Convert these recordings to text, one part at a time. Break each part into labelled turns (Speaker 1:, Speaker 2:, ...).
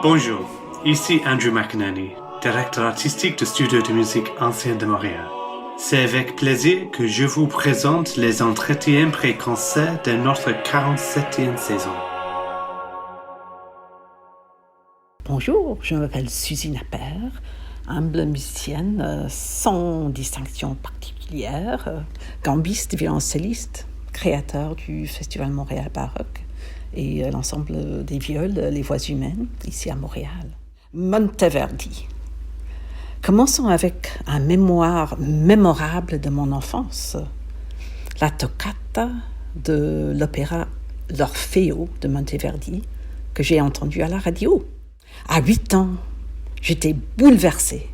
Speaker 1: Bonjour, ici Andrew McInerney, directeur artistique du Studio de musique ancien de Montréal. C'est avec plaisir que je vous présente les entretiens pré-concert de notre 47e saison.
Speaker 2: Bonjour, je m'appelle Suzy Napper, humble musicienne sans distinction particulière, gambiste, violoncelliste, créateur du Festival Montréal Baroque et l'ensemble des viols, les voix humaines, ici à Montréal. Monteverdi. Commençons avec un mémoire mémorable de mon enfance. La toccata de l'opéra L'Orfeo de Monteverdi que j'ai entendu à la radio. À 8 ans, j'étais bouleversée.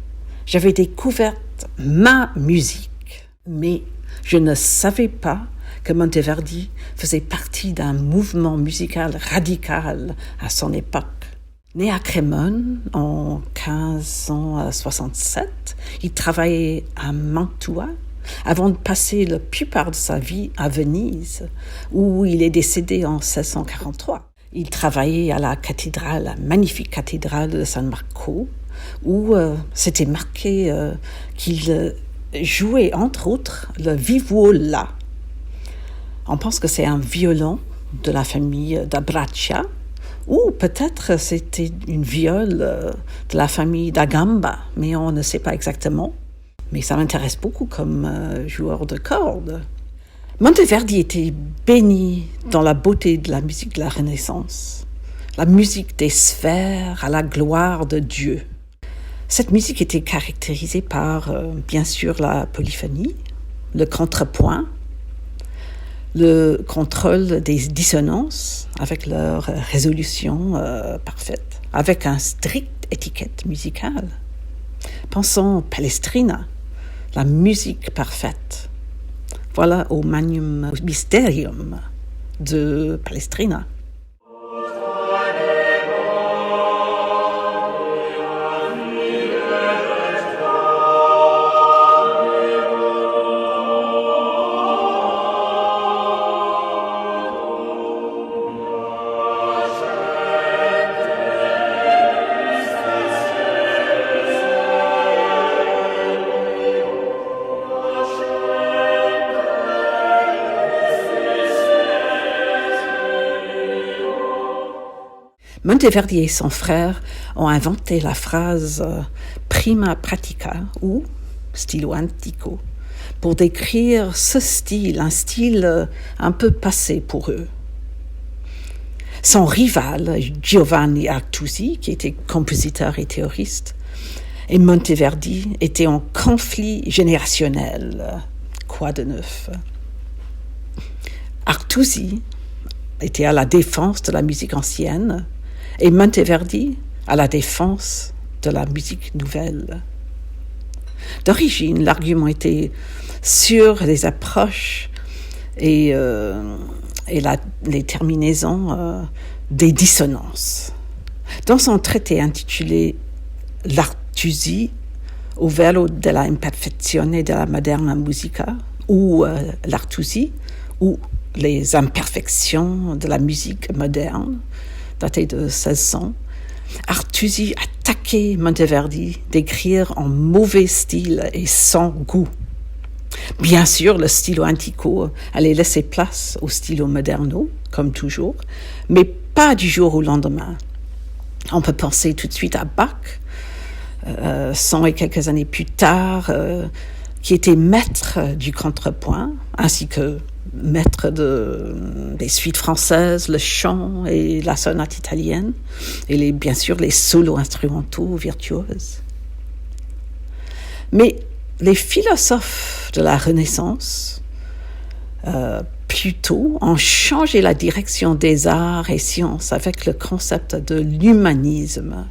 Speaker 2: J'avais découvert ma musique, mais je ne savais pas que Monteverdi faisait partie d'un mouvement musical radical à son époque. Né à Crémone en 1567, il travaillait à Mantua avant de passer la plupart de sa vie à Venise, où il est décédé en 1643. Il travaillait à la cathédrale, la magnifique cathédrale de San Marco, où c'était marqué qu'il jouait entre autres le vihuola. On pense que c'est un violon de la famille d'Abraccia, ou peut-être c'était une viole de la famille d'Agamba, mais on ne sait pas exactement. Mais ça m'intéresse beaucoup comme joueur de cordes. Monteverdi était béni dans la beauté de la musique de la Renaissance, la musique des sphères à la gloire de Dieu. Cette musique était caractérisée par, bien sûr, la polyphonie, le contrepoint, le contrôle des dissonances avec leur résolution parfaite, avec un strict étiquette musicale. Pensons Palestrina, la musique parfaite. Voilà au Magnum Mysterium de Palestrina. Monteverdi et son frère ont inventé la phrase prima pratica ou stilo antico pour décrire ce style, un style un peu passé pour eux. Son rival, Giovanni Artusi, qui était compositeur et théoriste, et Monteverdi étaient en conflit générationnel. Quoi de neuf? Artusi était à la défense de la musique ancienne, et Monteverdi à la défense de la musique nouvelle. D'origine, l'argument était sur les approches et les terminaisons des dissonances. Dans son traité intitulé L'Artusi, Ovvero della imperfezione della moderna musica, ou l'Artusi, ou les imperfections de la musique moderne, daté de 1600, Artusi attaquait Monteverdi d'écrire en mauvais style et sans goût. Bien sûr, le stilo antico allait laisser place au stilo moderno, comme toujours, mais pas du jour au lendemain. On peut penser tout de suite à Bach, 100 et quelques années plus tard, qui était maître du contrepoint, ainsi que maître des suites françaises, le chant et la sonate italienne, et bien sûr les solos instrumentaux virtuoses. Mais les philosophes de la Renaissance, plutôt, ont changé la direction des arts et sciences avec le concept de l'humanisme.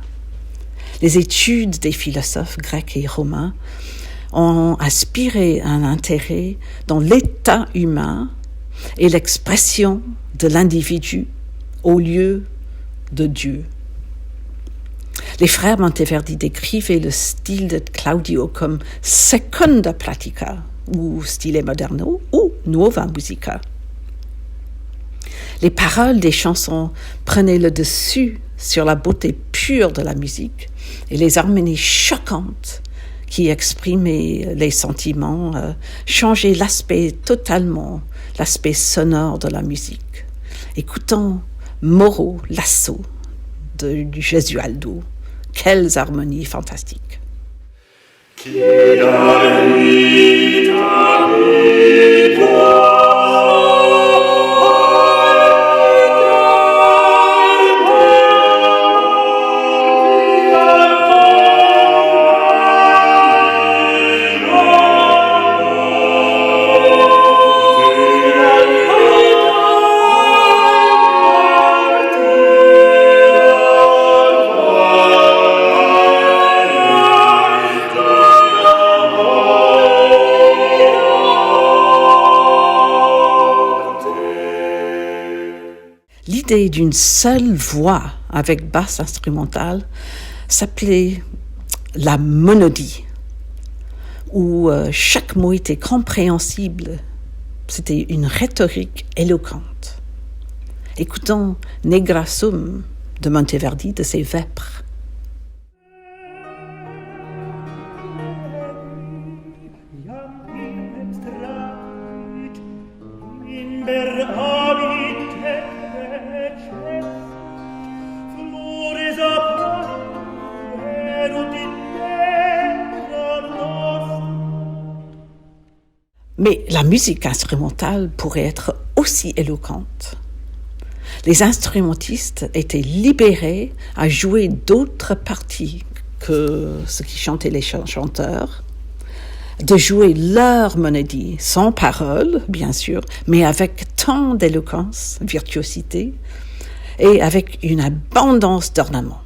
Speaker 2: Les études des philosophes grecs et romains ont inspiré un intérêt dans l'état humain et l'expression de l'individu au lieu de Dieu. Les frères Monteverdi décrivaient le style de Claudio comme seconda pratica, ou stile moderno, ou nuova musica. Les paroles des chansons prenaient le dessus sur la beauté pure de la musique et les harmonies choquantes qui exprimaient les sentiments, changeaient l'aspect sonore de la musique. Écoutons Moro Lasso du Gesualdo. Quelles harmonies fantastiques! L'idée d'une seule voix avec basse instrumentale s'appelait la monodie, où chaque mot était compréhensible. C'était une rhétorique éloquente. Écoutons Negra Sum de Monteverdi de ses Vêpres. Mais la musique instrumentale pourrait être aussi éloquente. Les instrumentistes étaient libérés à jouer d'autres parties que ce qui chantaient les chanteurs, de jouer leur monodie, sans parole, bien sûr, mais avec tant d'éloquence, virtuosité, et avec une abondance d'ornements.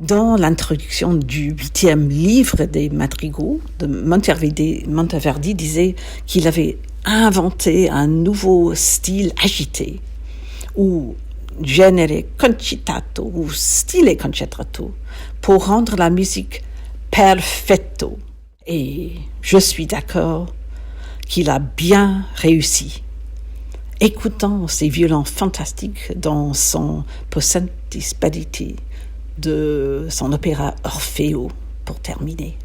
Speaker 2: Dans l'introduction du 8e livre des madrigaux, Monteverdi disait qu'il avait inventé un nouveau style agité, ou genere concitato, ou stile concertato, pour rendre la musique perfetto. Et je suis d'accord qu'il a bien réussi. Écoutons ces violons fantastiques dans son Possenti Spediti de son opéra Orfeo pour terminer.